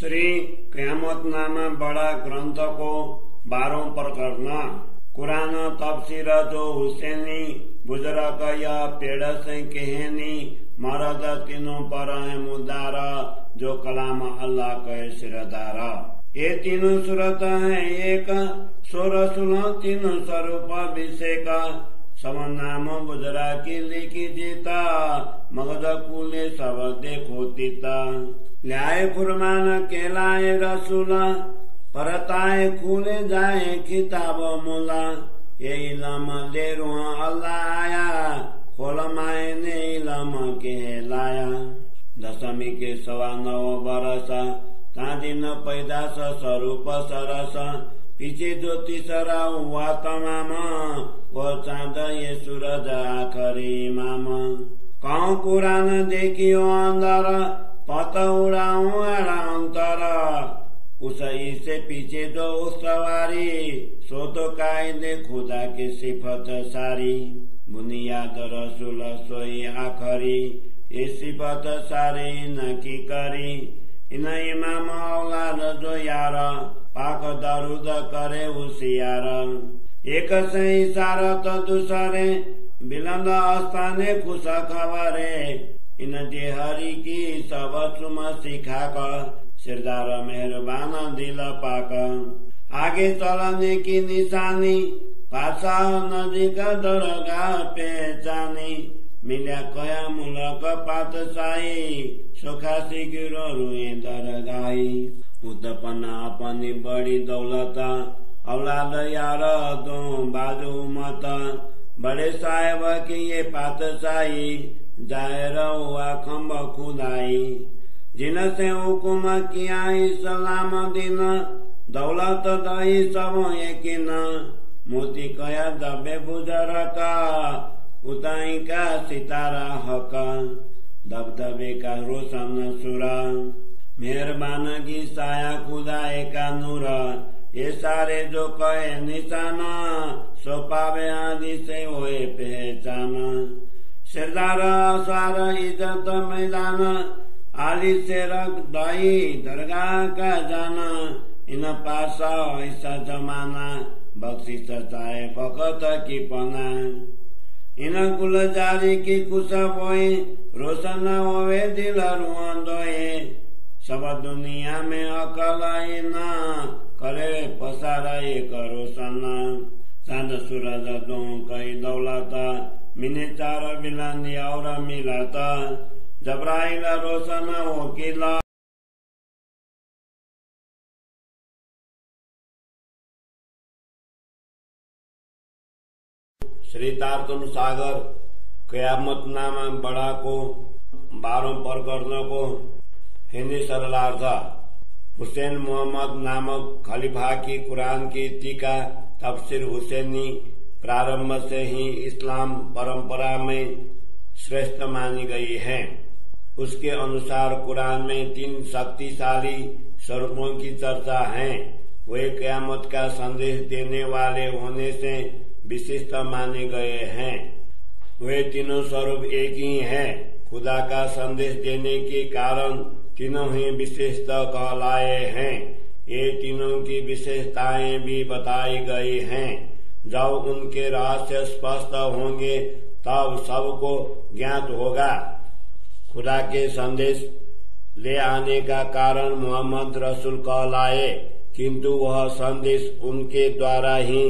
श्री क़यामत नामा बड़ा ग्रंथ को 12 प्रकरण कुरान तफसीर जो हुसैनी बुजुर्ग या पेड़ से कहनी मरद तीनों पर है मुदार जो कलाम अल्लाह के सिरदार। ये तीनों सूरत है एक सोरसुल तीन स्वरूप विषय का सब नाम बुजरा की लिखी जीता मगध कुले सब देखो तीता ल्याए फुरमान कहलाए रसूल परताए खुले जाए किताब मुला ये इलम ले रुआ अल्लाह आया खोलमाए ने इलम कहलाया। दशमी के 9.25 बरस ता दिन पैदास स्वरूप सरस पीछे जो तीसरा हुआ तमाम वो चांद ये सूरज आखरी इमाम। कहूँ कुरान देखियो अंदर पत उड़ाऊ अंतर उसई से पीछे जो सवारी सो तो कायदे खुदा की सिफत सारी बुनियाद रसूल सोई आखरी ये सिफत सारी न की करी इन इमाम औलाद जो यार पाक दरुद करे उसियार एक से इशारत दूसरे बिलंद स्थाने खुश खबरे इन हरि की सब सुम सिखा कर सिरदार मेहरबान दिल पाक आगे चलने की निशानी पासा नजीक दरगाह पहचानी मिल्या कया मुलक पात साई सुखासी गिरो रुए दरगाही उत्पन्न अपनी बड़ी दौलत औलाद यार दो बाजू मत बड़े साहेब की ये पात साई जाहिर हुआ खम्ब खुदाई जिनसे हुकुम किया इस्लाम दिन दौलत दही सब यकीन मोती कया दबे बुजर का उताई का सितारा हक दबदबे का रोशन सुरा मेहरबान की साया खुदाए का नूर ये सारे जो कहे निशाना सो पावे आदि से होए पहचान सिरदार सार इज्जत मैदान आली से रख दाई दरगाह का जाना इन पासा ऐसा जमाना बख्शी सचाए फकत की पना इन गुलजारी की कुछ बोए रोशन होवे दिल रुआंदोए सब दुनिया में अकल ना करे पसारा एक रोशन चांद सूरज दो कई दौलत मिने चार बिलांदी और मिलाता जबराइल रोशन हो किला श्री तारतम सागर क़यामत नामा बड़ा को 12 प्रकरणों को हिंदी सरलार्थ हुसैन मोहम्मद नामक खलीफा की कुरान की टीका तफसीर हुसैनी प्रारंभ से ही इस्लाम परंपरा में श्रेष्ठ मानी गई है। उसके अनुसार कुरान में 3 शक्तिशाली स्वरूपों की चर्चा है। वे क़यामत का संदेश देने वाले होने से विशिष्ट माने गए हैं। वे तीनों स्वरूप एक ही हैं। खुदा का संदेश देने के कारण तीनों ही विशिष्ट कहलाए हैं। ये तीनों की विशेषताएं भी बताई गई हैं। जब उनके रहस्य स्पष्ट होंगे तब सबको ज्ञात होगा। खुदा के संदेश ले आने का कारण मोहम्मद रसूल कहलाए, किंतु वह संदेश उनके द्वारा ही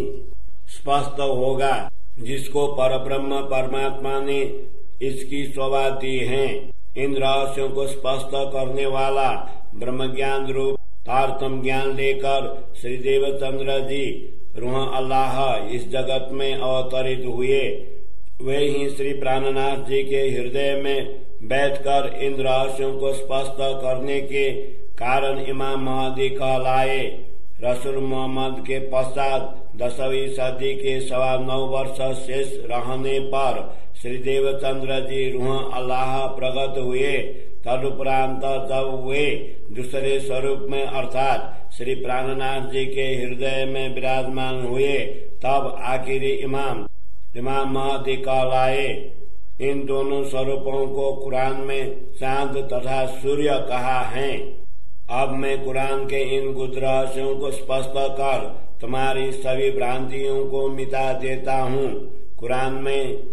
स्पष्ट होगा जिसको परब्रह्म परमात्मा ने इसकी शोभा दी है। इन रहस्यों को स्पष्ट करने वाला ब्रह्म ज्ञान रूप तारतम ज्ञान लेकर श्री देवचंद्र जी रूह अल्लाह इस जगत में अवतरित हुए। वे ही श्री प्राणनाथ जी के हृदय में बैठकर इन रहस्यों को स्पष्ट करने के कारण इमाम महदी कहलाए। रसूल मोहम्मद के पश्चात 10वीं सदी के 9.25 वर्ष शेष रहने पर श्री देवचंद्र जी रूह अल्लाह प्रकट हुए। तदुपरांत जब वे दूसरे स्वरूप में अर्थात श्री प्राणनाथ जी के हृदय में विराजमान हुए तब आखिरी इमाम महदी कहलाए। इन दोनों स्वरूपों को कुरान में चांद तथा सूर्य कहा है। अब मैं कुरान के इन गुप्त रहस्यों को स्पष्ट कर तुम्हारी सभी भ्रांतियों को मिटा देता हूँ। कुरान में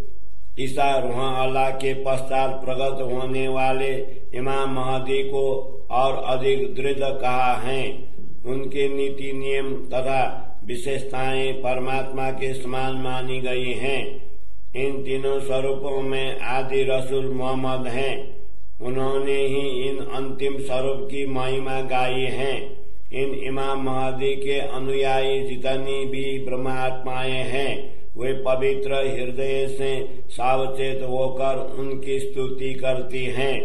ईसा रूह अल्लाह के पश्चात प्रकट होने वाले इमाम महदी को और अधिक दृढ़ कहा है। उनके नीति नियम तथा विशेषताएं परमात्मा के समान मानी गई हैं। इन तीनों स्वरूपों में आदि रसूल मोहम्मद हैं। उन्होंने ही इन अंतिम स्वरूप की महिमा गाई है। इन इमाम महदी के अनुयायी जितनी भी ब्रह्मात्माएं हैं वे पवित्र हृदय से सावचेत होकर उनकी स्तुति करती हैं।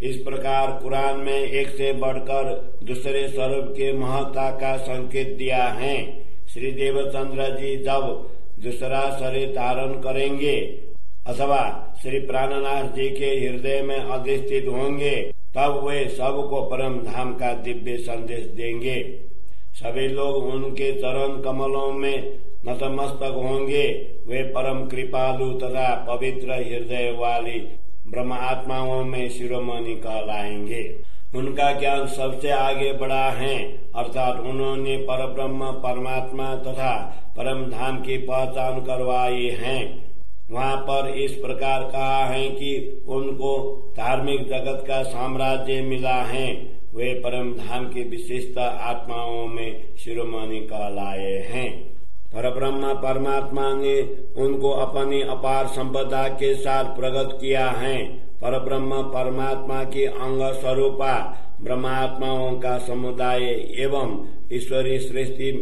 इस प्रकार कुरान में एक से बढ़कर दूसरे स्वरूप के महत्ता का संकेत दिया है। श्री देवचंद्र जी जब दूसरा शरीर धारण करेंगे अथवा श्री प्राणनाथ जी के हृदय में अधिष्ठित होंगे तब वे सबको परम धाम का दिव्य संदेश देंगे। सभी लोग उनके चरण कमलों में नतमस्तक होंगे। वे परम कृपालु तथा पवित्र हृदय वाली ब्रह्म आत्माओं में शिरोमणि कहलाएंगे। उनका ज्ञान सबसे आगे बढ़ा है, अर्थात उन्होंने परब्रह्म परमात्मा तथा परम धाम की पहचान करवाई है। वहाँ पर इस प्रकार कहा है कि उनको धार्मिक जगत का साम्राज्य मिला है। वे परम धाम की विशिष्ट आत्माओं में शिरोमणि कहलाए हैं। परब्रह्म परमात्मा ने उनको अपनी अपार संपदा के साथ प्रकट किया है। परब्रह्म परमात्मा की अंग स्वरूपा ब्रह्मात्माओं का समुदाय एवं ईश्वरीय सृष्टि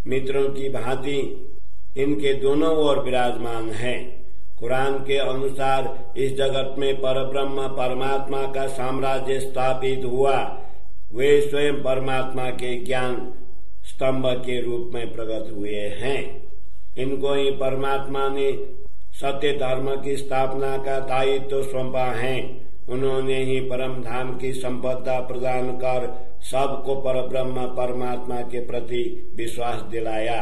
मित्रों की भांति इनके दोनों ओर विराजमान है। कुरान के अनुसार इस जगत में परब्रह्म परमात्मा का साम्राज्य स्थापित हुआ। वे स्वयं परमात्मा के ज्ञान स्तंभ के रूप में प्रकट हुए हैं। इनको ही परमात्मा ने सत्य धर्म की स्थापना का दायित्व सौंपा है। उन्होंने ही परम धाम की संपदा प्रदान कर सबको परब्रह्म परमात्मा के प्रति विश्वास दिलाया।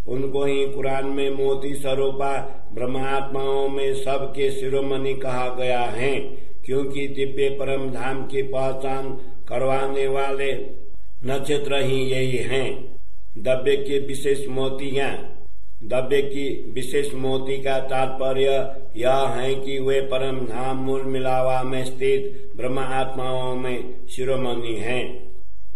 उनको ही कुरान में मोती स्वरूपा ब्रह्मात्माओं में सबके शिरोमणि कहा गया है, क्योंकि दिव्य परम धाम की पहचान करवाने वाले नक्षत्र ही यही हैं। दब्बे की विशेष मोती का तात्पर्य यह है कि वे परम धाम मूल मिलावा में स्थित ब्रह्म आत्माओं में शिरोमणि हैं।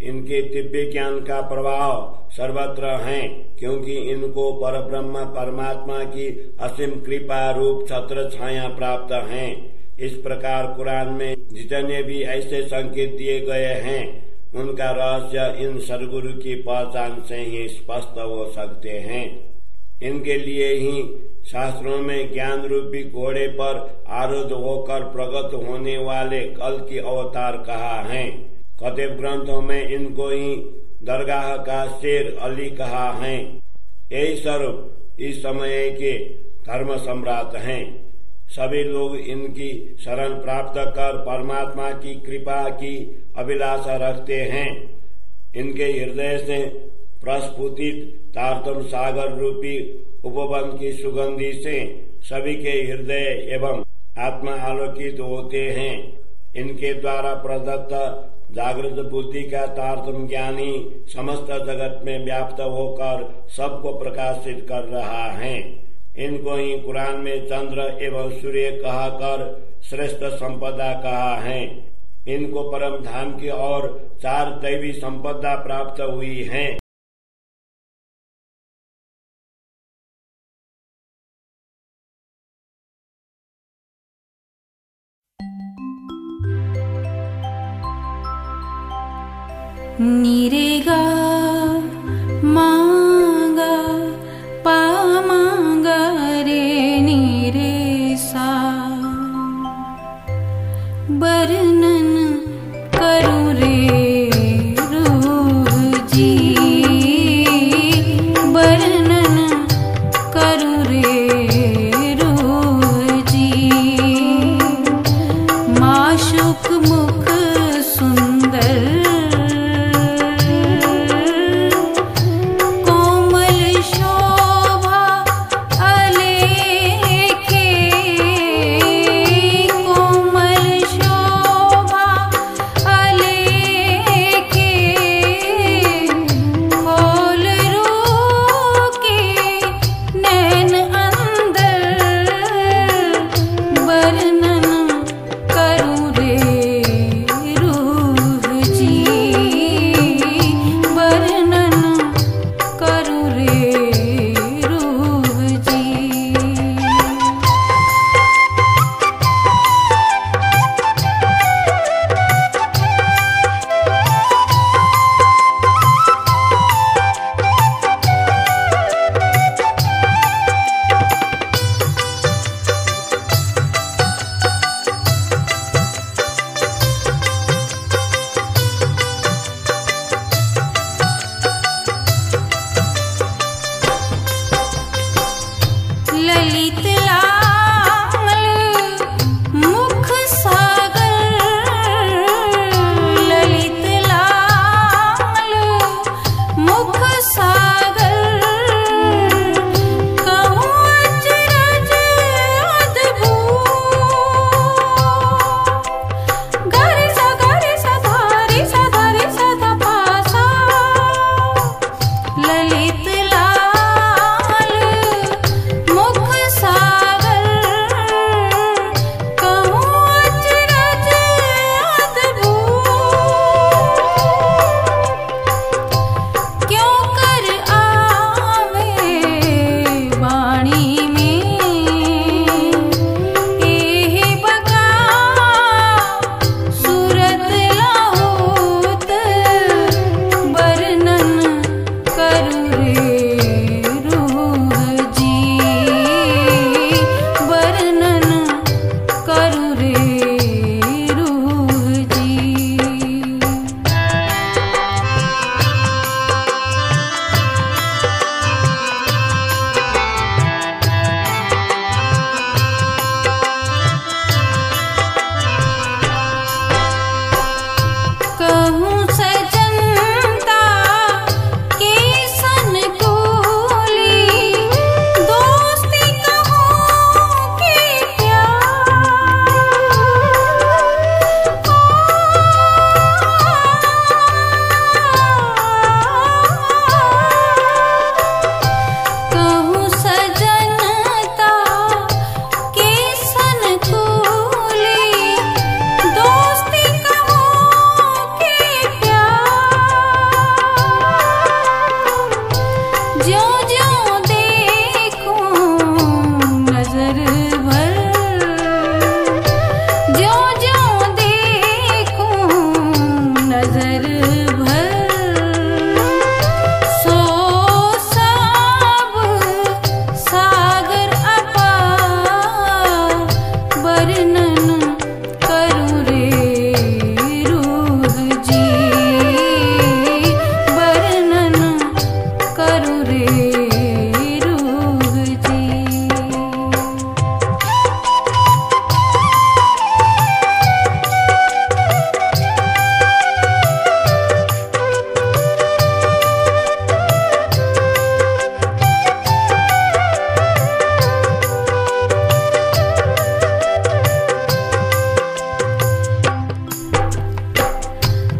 इनके दिव्य ज्ञान का प्रभाव सर्वत्र है, क्योंकि इनको परब्रह्म परमात्मा की असीम कृपा रूप छत्र छाया प्राप्त है। इस प्रकार कुरान में जितने भी ऐसे संकेत दिए गए हैं उनका रहस्य इन सद्गुरु की पहचान से ही स्पष्ट हो सकते हैं। इनके लिए ही शास्त्रों में ज्ञान रूपी घोड़े पर आरूढ़ होकर प्रकट होने वाले कल की अवतार कहा है। कतिपय ग्रंथों में इनको ही दरगाह का शेर अली कहा है। यही स्वरूप इस समय के धर्म सम्राट हैं। सभी लोग इनकी शरण प्राप्त कर परमात्मा की कृपा की अभिलाषा रखते हैं। इनके हृदय से प्रस्फुटित तारतम सागर रूपी उपवन की सुगंधि से सभी के हृदय एवं आत्मा आलोकित होते हैं। इनके द्वारा प्रदत्त जागृत बुद्धि का तारतम ज्ञानी समस्त जगत में व्याप्त होकर सबको प्रकाशित कर रहा है। इनको ही कुरान में चंद्र एवं सूर्य कहकर श्रेष्ठ संपदा कहा है। इनको परम धाम की और 4 दैवी संपदा प्राप्त हुई है। निरेगा मांगा पा मांगा रे निरे सा वर्णन करूं रे रूह जी, वर्णन करूं रे रूह जी। माशुक मुख सुंदर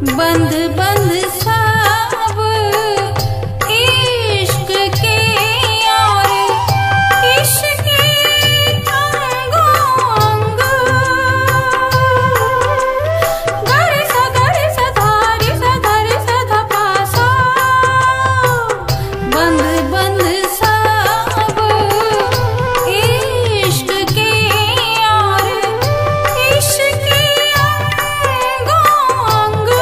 बंध बंध सब इश्क के और इश्क अंगो अंग गर सा धारी सा धारी सा धा पासा बंध बंध सब इश्क के और इश्क अंगो अंग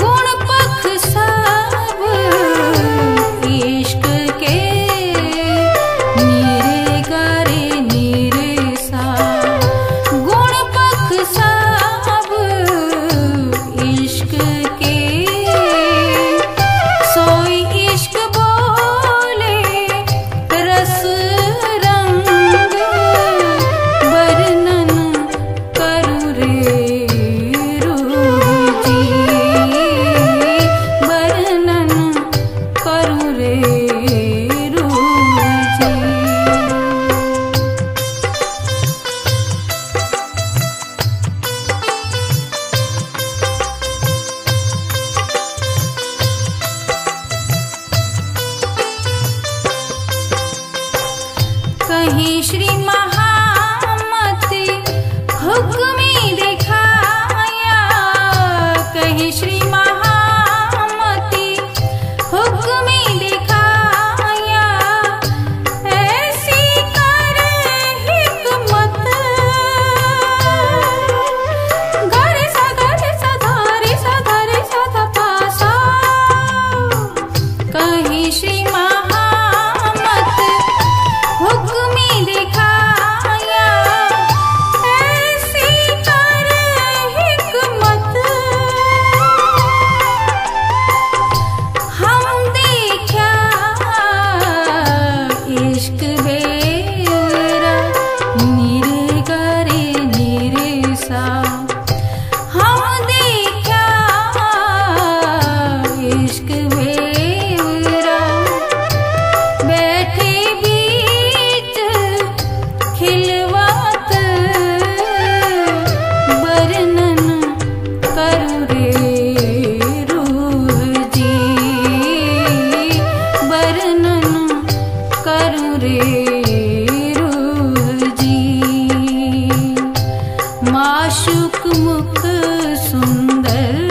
गुण पख सब इश्क के नीरे गारे नीरे सा गुण पख सब इश्क के सोई इश्क बोले रस रंग वर्णन करूँ रे रूह जी वर्णन करूँ रे रूह जी। कहीं श्री महामती हुक्मी दिखाया कहीं श्री महामती हुक्मी दिखाया ऐसी कर हिकमत गर सा धारी सा धारी सा धा पासा कहीं श्री महामत हुक्मी दिखाया ऐसी कर हिकमत हम देखा इश्क बेरा नीरे गारे नीरे सा हम देखा इश्क बेरा बैठे बीच खिलवात वर्णन करूँ रे रूह जी वर्णन करूँ रे रूह जी माशूक मुख सुंदर